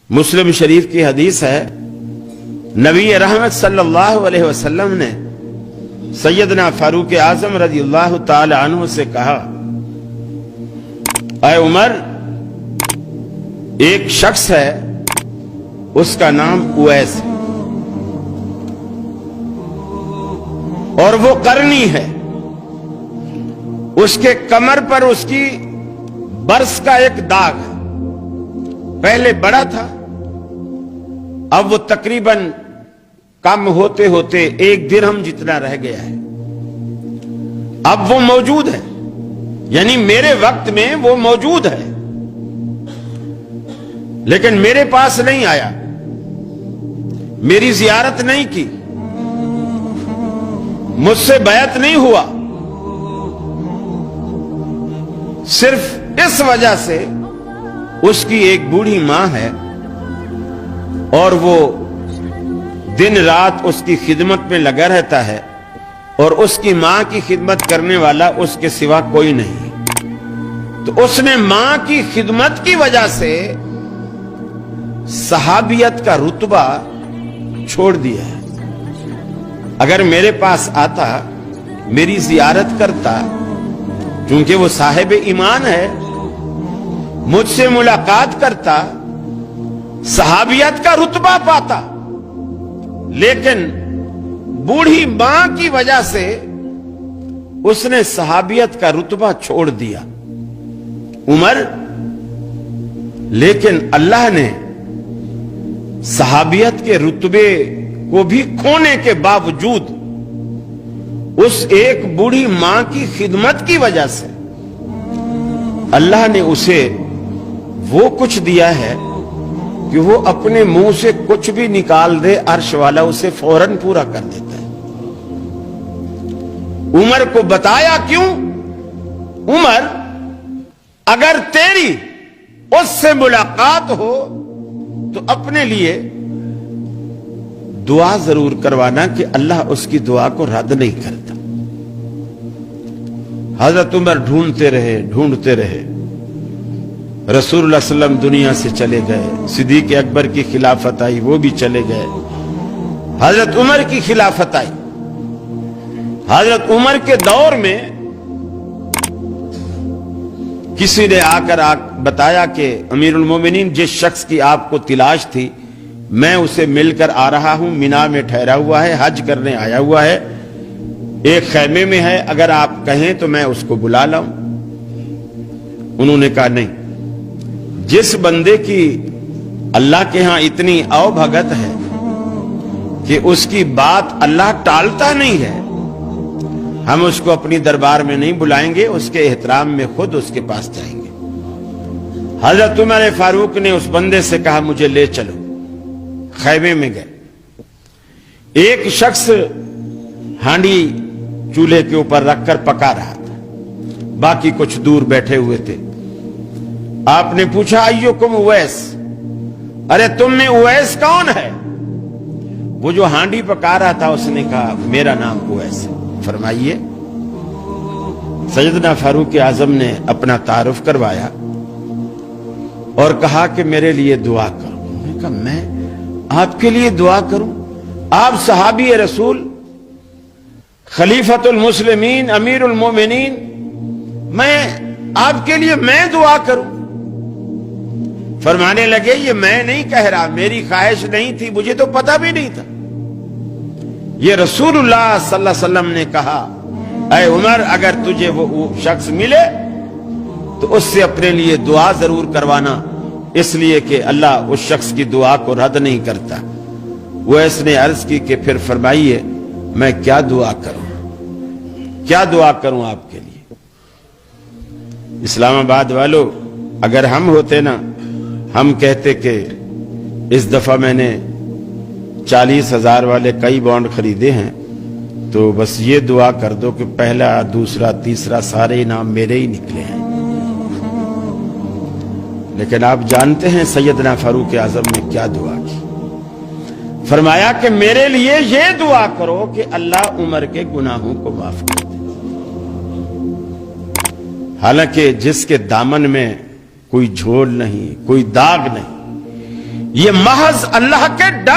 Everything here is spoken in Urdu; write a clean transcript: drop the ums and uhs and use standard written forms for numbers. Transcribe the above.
مسلم شریف کی حدیث ہے، نبی رحمت صلی اللہ علیہ وسلم نے سیدنا فاروق اعظم رضی اللہ تعالی عنہ سے کہا، اے عمر، ایک شخص ہے، اس کا نام اویس ہے اور وہ قرنی ہے، اس کے کمر پر اس کی برس کا ایک داغ ہے، پہلے بڑا تھا، اب وہ تقریباً کم ہوتے ہوتے 1 درہم جتنا رہ گیا ہے، اب وہ موجود ہے، یعنی میرے وقت میں وہ موجود ہے، لیکن میرے پاس نہیں آیا، میری زیارت نہیں کی، مجھ سے بیعت نہیں ہوا، صرف اس وجہ سے اس کی ایک بوڑھی ماں ہے اور وہ دن رات اس کی خدمت میں لگا رہتا ہے، اور اس کی ماں کی خدمت کرنے والا اس کے سوا کوئی نہیں، تو اس نے ماں کی خدمت کی وجہ سے صحابیت کا رتبہ چھوڑ دیا ہے۔ اگر میرے پاس آتا، میری زیارت کرتا، چونکہ وہ صاحب ایمان ہے، مجھ سے ملاقات کرتا، صحابیت کا رتبہ پاتا، لیکن بوڑھی ماں کی وجہ سے اس نے صحابیت کا رتبہ چھوڑ دیا۔ عمر، لیکن اللہ نے صحابیت کے رتبے کو بھی کھونے کے باوجود اس ایک بوڑھی ماں کی خدمت کی وجہ سے اللہ نے اسے وہ کچھ دیا ہے کہ وہ اپنے منہ سے کچھ بھی نکال دے، عرش والا اسے فوراً پورا کر دیتا ہے۔ عمر کو بتایا کیوں؟ عمر، اگر تیری اس سے ملاقات ہو تو اپنے لیے دعا ضرور کروانا کہ اللہ اس کی دعا کو رد نہیں کرتا۔ حضرت عمر ڈھونڈتے رہے، رسول اللہ صلی اللہ علیہ وسلم دنیا سے چلے گئے، صدیق اکبر کی خلافت آئی، وہ بھی چلے گئے، حضرت عمر کی خلافت آئی۔ حضرت عمر کے دور میں کسی نے آ کر بتایا کہ امیر المومنین، جس شخص کی آپ کو تلاش تھی، میں اسے مل کر آ رہا ہوں، مینا میں ٹھہرا ہوا ہے، حج کرنے آیا ہوا ہے، ایک خیمے میں ہے، اگر آپ کہیں تو میں اس کو بلا لاؤں۔ انہوں نے کہا نہیں، جس بندے کی اللہ کے ہاں اتنی او بھگت ہے کہ اس کی بات اللہ ٹالتا نہیں ہے، ہم اس کو اپنی دربار میں نہیں بلائیں گے، اس کے احترام میں خود اس کے پاس جائیں گے۔ حضرت عمر فاروق نے اس بندے سے کہا مجھے لے چلو۔ خیمے میں گئے، ایک شخص ہانڈی چولہے کے اوپر رکھ کر پکا رہا تھا، باقی کچھ دور بیٹھے ہوئے تھے۔ آپ نے پوچھا ایوکم اویس، ارے تم میں اویس کون ہے؟ وہ جو ہانڈی پکا رہا تھا اس نے کہا میرا نام اویس ہے۔ فرمائیے۔ سیدنا فاروق اعظم نے اپنا تعارف کروایا اور کہا کہ میرے لیے دعا کرو۔ میں نے کہا میں آپ کے لیے دعا کروں؟ آپ صحابی رسول، خلیفۃ المسلمین، امیر المومنین، میں آپ کے لیے میں دعا کروں؟ فرمانے لگے یہ میں نہیں کہہ رہا، میری خواہش نہیں تھی، مجھے تو پتہ بھی نہیں تھا، یہ رسول اللہ صلی اللہ علیہ وسلم نے کہا اے عمر، اگر تجھے وہ شخص ملے تو اس سے اپنے لیے دعا ضرور کروانا، اس لیے کہ اللہ اس شخص کی دعا کو رد نہیں کرتا۔ وہ اس نے عرض کی کہ پھر فرمائیے میں کیا دعا کروں، کیا دعا کروں آپ کے لیے؟ اسلام آباد والوں، اگر ہم ہوتے نا، ہم کہتے کہ اس دفعہ میں نے 40,000 والے کئی بانڈ خریدے ہیں، تو بس یہ دعا کر دو کہ پہلا، دوسرا، تیسرا سارے انعام میرے ہی نکلے ہیں۔ لیکن آپ جانتے ہیں سیدنا فاروق اعظم نے کیا دعا کی؟ فرمایا کہ میرے لیے یہ دعا کرو کہ اللہ عمر کے گناہوں کو معاف کر دے۔ حالانکہ جس کے دامن میں کوئی جھول نہیں، کوئی داغ نہیں، یہ محض اللہ کے ڈر